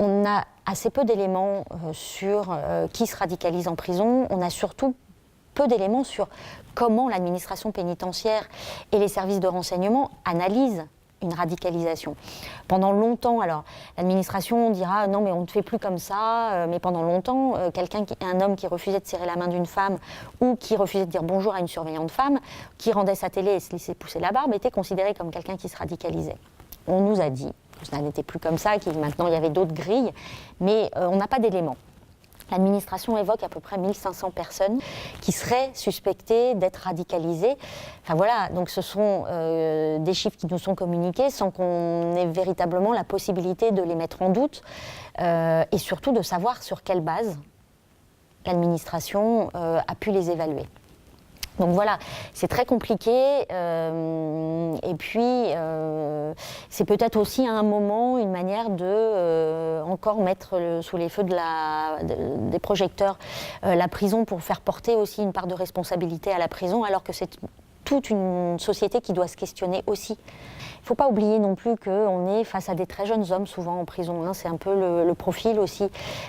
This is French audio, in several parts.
On a assez peu d'éléments sur qui se radicalise en prison. On a surtout peu d'éléments sur comment l'administration pénitentiaire et les services de renseignement analysent une radicalisation. Pendant longtemps, alors, l'administration dira non mais on ne fait plus comme ça, mais pendant longtemps, un homme qui refusait de serrer la main d'une femme ou qui refusait de dire bonjour à une surveillante femme, qui rendait sa télé et se laissait pousser la barbe, était considéré comme quelqu'un qui se radicalisait. On nous a dit que ça n'était plus comme ça, qu'il maintenant il y avait d'autres grilles, mais on n'a pas d'éléments. L'administration évoque à peu près 1500 personnes qui seraient suspectées d'être radicalisées. Enfin voilà, donc ce sont des chiffres qui nous sont communiqués sans qu'on ait véritablement la possibilité de les mettre en doute et surtout de savoir sur quelle base l'administration a pu les évaluer. Donc voilà, c'est très compliqué et puis c'est peut-être aussi à un moment une manière de encore mettre sous les feux des projecteurs la prison pour faire porter aussi une part de responsabilité à la prison alors que c'est toute une société qui doit se questionner aussi. Il ne faut pas oublier non plus qu'on est face à des très jeunes hommes souvent en prison. Hein. C'est un peu le profil aussi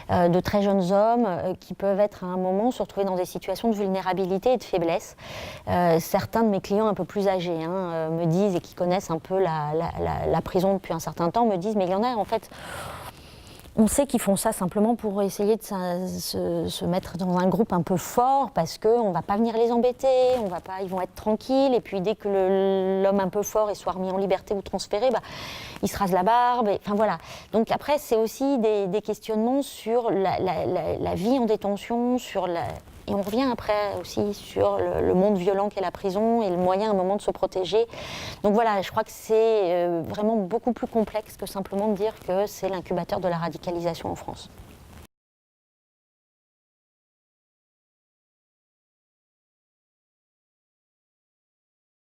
de très jeunes hommes qui peuvent être à un moment se retrouver dans des situations de vulnérabilité et de faiblesse. Certains de mes clients un peu plus âgés me disent, et qui connaissent un peu la prison depuis un certain temps, me disent mais il y en a en fait... On sait qu'ils font ça simplement pour essayer de se mettre dans un groupe un peu fort parce qu'on ne va pas venir les embêter, ils vont être tranquilles et puis dès que l'homme un peu fort est soit remis en liberté ou transféré, il se rase la barbe. Enfin voilà. Donc après c'est aussi des questionnements sur la vie en détention, et on revient après aussi sur le monde violent qu'est la prison et le moyen à un moment de se protéger. Donc voilà, je crois que c'est vraiment beaucoup plus complexe que simplement de dire que c'est l'incubateur de la radicalisation en France.